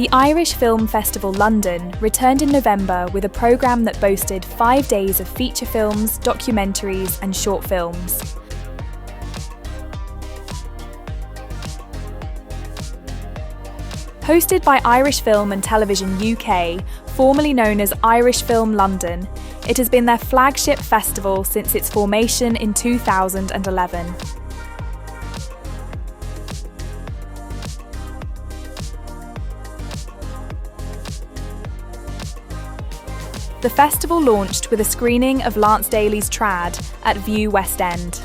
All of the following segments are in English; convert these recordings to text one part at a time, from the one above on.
The Irish Film Festival London returned in November with a programme that boasted 5 days of feature films, documentaries and short films. Hosted by Irish Film and Television UK, formerly known as Irish Film London, it has been their flagship festival since its formation in 2011. The festival launched with a screening of Lance Daly's Trad at View West End.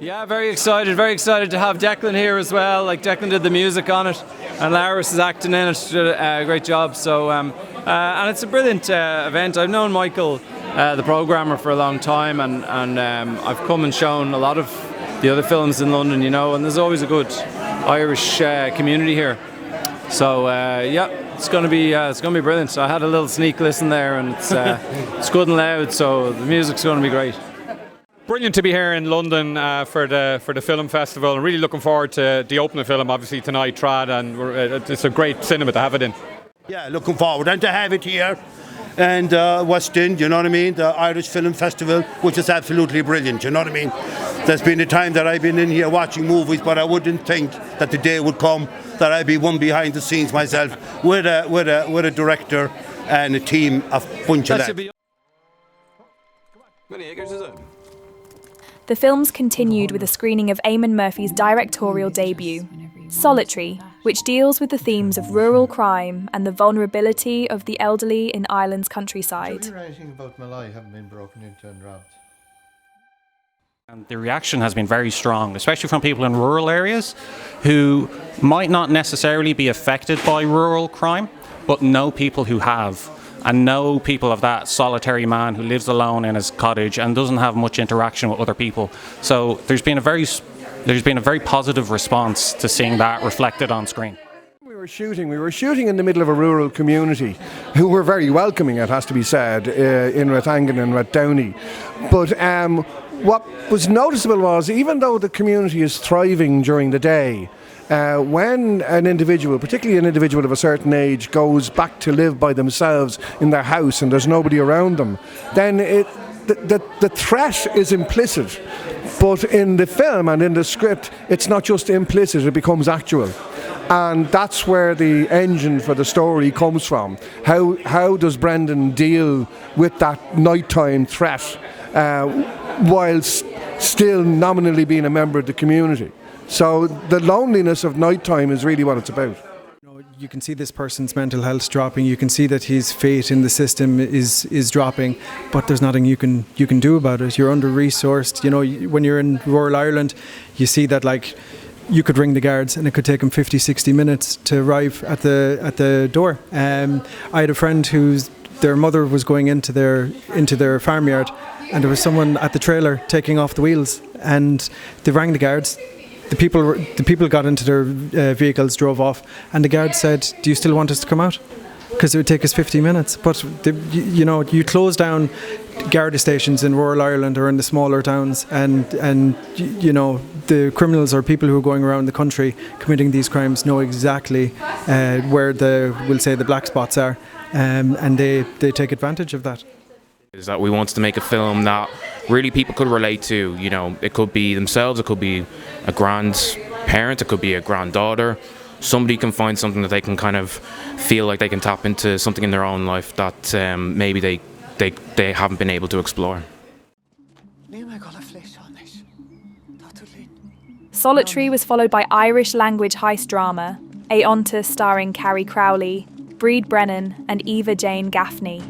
Yeah, very excited to have Declan here as well. Like, Declan did the music on it and Laris is acting in it, did a great job. So and it's a brilliant event. I've known Michael, the programmer, for a long time, and I've come and shown a lot of the other films in London, you know, and there's always a good Irish community here. So yeah, it's going to be brilliant. So I had a little sneak listen there, and it's good and loud, so the music's going to be great. Brilliant to be here in London for the film festival. I'm really looking forward to the opening film, obviously tonight, Trad, and it's a great cinema to have it in. Yeah, looking forward, and to have it here and West End, you know what I mean, the Irish Film Festival, which is absolutely brilliant, you know what I mean. There's been a time that I've been in here watching movies, but I wouldn't think that the day would come that I'd be one behind the scenes myself with a director and a team of bunch of lads. Many acres is it? The films continued with a screening of Eamon Murphy's directorial debut, Solitary, which deals with the themes of rural crime and the vulnerability of the elderly in Ireland's countryside. Did you hear anything about Malay having been broken into and robbed? And the reaction has been very strong, especially from people in rural areas who might not necessarily be affected by rural crime, but know people who have. And know people of that solitary man who lives alone in his cottage and doesn't have much interaction with other people. So there's been a very positive response to seeing that reflected on screen. We were shooting in the middle of a rural community who were very welcoming, it has to be said, in Rathangan and Rathdowney. But what was noticeable was, even though the community is thriving during the day, when an individual, particularly an individual of a certain age, goes back to live by themselves in their house and there's nobody around them, then the threat is implicit. But in the film and in the script, it's not just implicit, it becomes actual. And that's where the engine for the story comes from. How does Brendan deal with that nighttime threat whilst still nominally being a member of the community? So the loneliness of nighttime is really what it's about. You can see this person's mental health dropping. You can see that his faith in the system is dropping, but there's nothing you can do about it. You're under-resourced. You know, when you're in rural Ireland, you see that, like, you could ring the guards and it could take them 50-60 minutes to arrive at the door. I had a friend their mother was going into their farmyard, and there was someone at the trailer taking off the wheels, and they rang the guards. The people got into their vehicles, drove off, and the guard said, "Do you still want us to come out? Because it would take us 50 minutes." But you close down Garda stations in rural Ireland or in the smaller towns, and you know, the criminals or people who are going around the country committing these crimes know exactly where we'll say the black spots are, and they take advantage of that. Is that we wanted to make a film that really people could relate to. You know, it could be themselves, it could be a grandparent, it could be a granddaughter. Somebody can find something that they can kind of feel like they can tap into something in their own life that maybe they haven't been able to explore. Solitary was followed by Irish language heist drama, Aontas starring Carrie Crowley, Breed Brennan and Eva Jane Gaffney.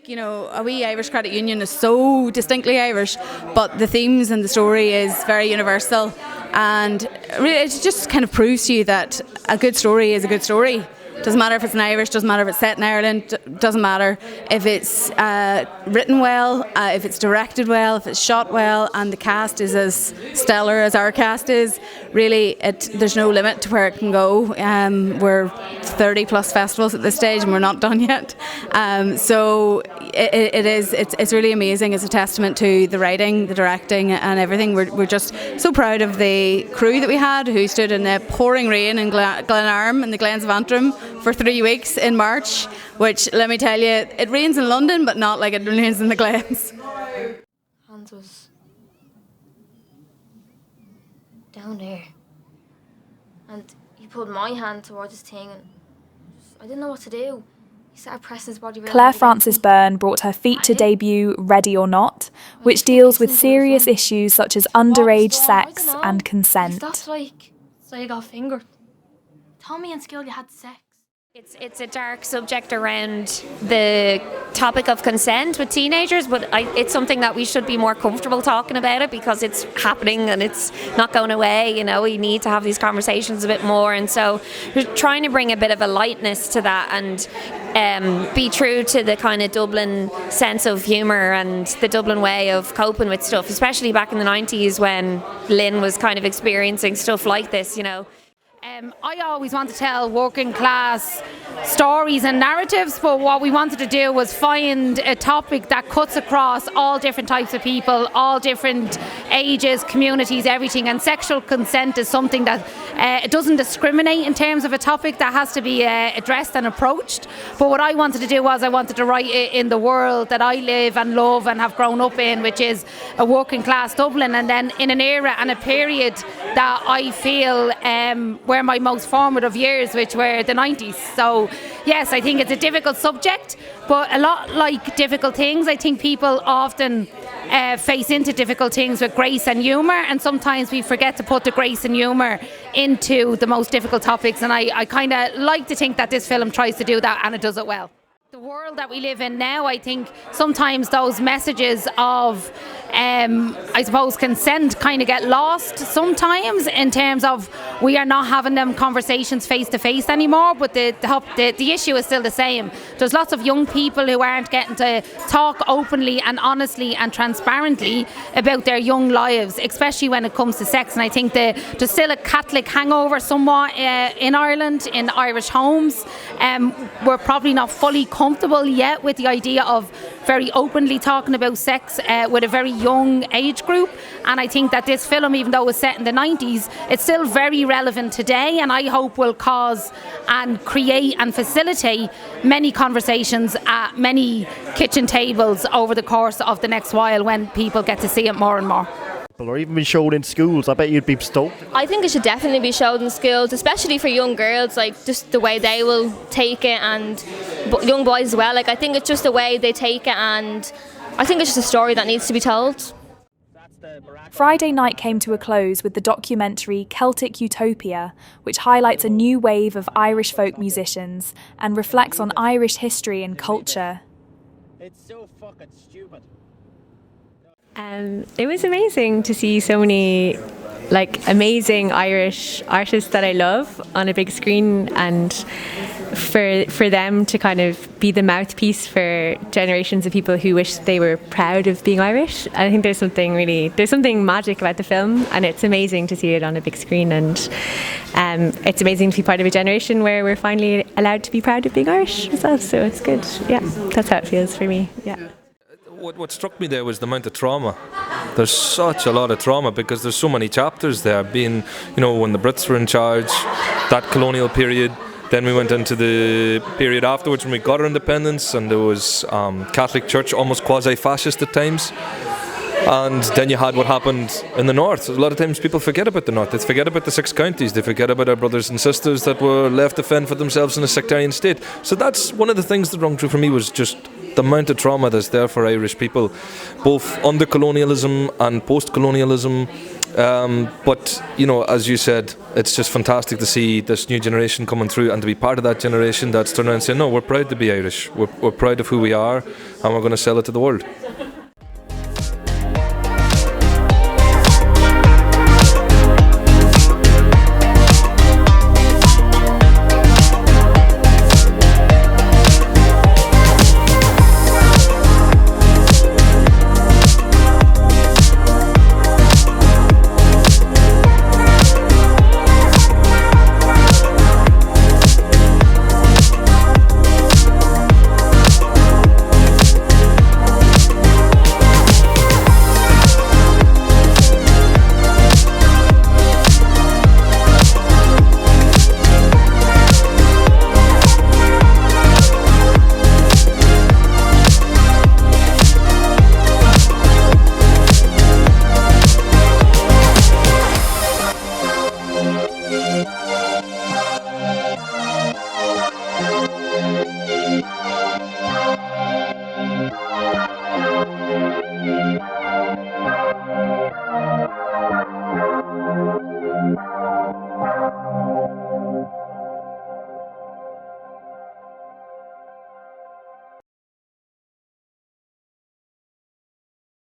You know, a wee Irish credit union is so distinctly Irish, but the themes and the story is very universal, and really it just kind of proves to you that a good story is a good story. Doesn't matter if it's in Irish, doesn't matter if it's set in Ireland, doesn't matter if it's written well, if it's directed well, if it's shot well, and the cast is as stellar as our cast is. Really, there's no limit to where it can go. We're 30 plus festivals at this stage and we're not done yet. So it's really amazing. It's a testament to the writing, the directing and everything. We're just so proud of the crew that we had, who stood in the pouring rain in Glenarm in the Glens of Antrim for 3 weeks in March, which, let me tell you, it rains in London but not like it rains in the Glens. Hans was down there and he pulled my hand towards his thing and I didn't know what to do. He started pressing his body really Claire hard Frances Byrne brought her feature debut Ready or Not, which deals with serious issues such as underage sex and consent. That's like, so you got fingered. Tommy and Skill, you had sex. It's a dark subject around the topic of consent with teenagers, but it's something that we should be more comfortable talking about it because it's happening and it's not going away. You know, we need to have these conversations a bit more, and so we're trying to bring a bit of a lightness to that and be true to the kind of Dublin sense of humour and the Dublin way of coping with stuff, especially back in the 90s when Lynn was kind of experiencing stuff like this, you know. I always want to tell working class stories and narratives, but what we wanted to do was find a topic that cuts across all different types of people, all different ages, communities, everything. And sexual consent is something that it doesn't discriminate in terms of a topic that has to be addressed and approached. But what I wanted to do was I wanted to write it in the world that I live and love and have grown up in, which is a working class Dublin, and then in an era and a period that I feel were my most formative years, which were the 90s. So yes, I think it's a difficult subject, but a lot like difficult things, I think people often face into difficult things with grace and humour, and sometimes we forget to put the grace and humour into the most difficult topics, and I kind of like to think that this film tries to do that, and it does it well. The world that we live in now, I think sometimes those messages of I suppose consent kind of get lost sometimes, in terms of we are not having them conversations face to face anymore, but the issue is still the same. There's lots of young people who aren't getting to talk openly and honestly and transparently about their young lives, especially when it comes to sex. And I think there's still a Catholic hangover somewhat in Ireland, in Irish homes. We're probably not fully comfortable yet with the idea of very openly talking about sex with a very young age group, and I think that this film, even though it was set in the 90s, it's still very relevant today, and I hope will cause and create and facilitate many conversations at many kitchen tables over the course of the next while when people get to see it more and more. Or even been shown in schools. I bet you'd be stoked. I think it should definitely be showed in schools, especially for young girls, like just the way they will take it, and young boys as well. Like I think it's just the way they take it, and I think it's just a story that needs to be told. Friday night came to a close with the documentary Celtic Utopia, which highlights a new wave of Irish folk musicians and reflects on Irish history and culture. It's so fucking stupid. It was amazing to see so many amazing Irish artists that I love on a big screen, and for them to kind of be the mouthpiece for generations of people who wish they were proud of being Irish. I think there's something magic about the film, and it's amazing to see it on a big screen, and it's amazing to be part of a generation where we're finally allowed to be proud of being Irish as well, so it's good. Yeah, that's how it feels for me. Yeah. What struck me there was the amount of trauma. There's such a lot of trauma because there's so many chapters there, being, when the Brits were in charge, that colonial period. Then we went into the period afterwards when we got our independence, and there was Catholic Church, almost quasi-fascist at times. And then you had what happened in the north. A lot of times people forget about the north. They forget about the 6 counties. They forget about our brothers and sisters that were left to fend for themselves in a sectarian state. So that's one of the things that rung true for me, was just the amount of trauma that's there for Irish people, both under colonialism and post-colonialism. But, as you said, it's just fantastic to see this new generation coming through, and to be part of that generation that's turning around and saying, no, we're proud to be Irish. We're proud of who we are, and we're going to sell it to the world.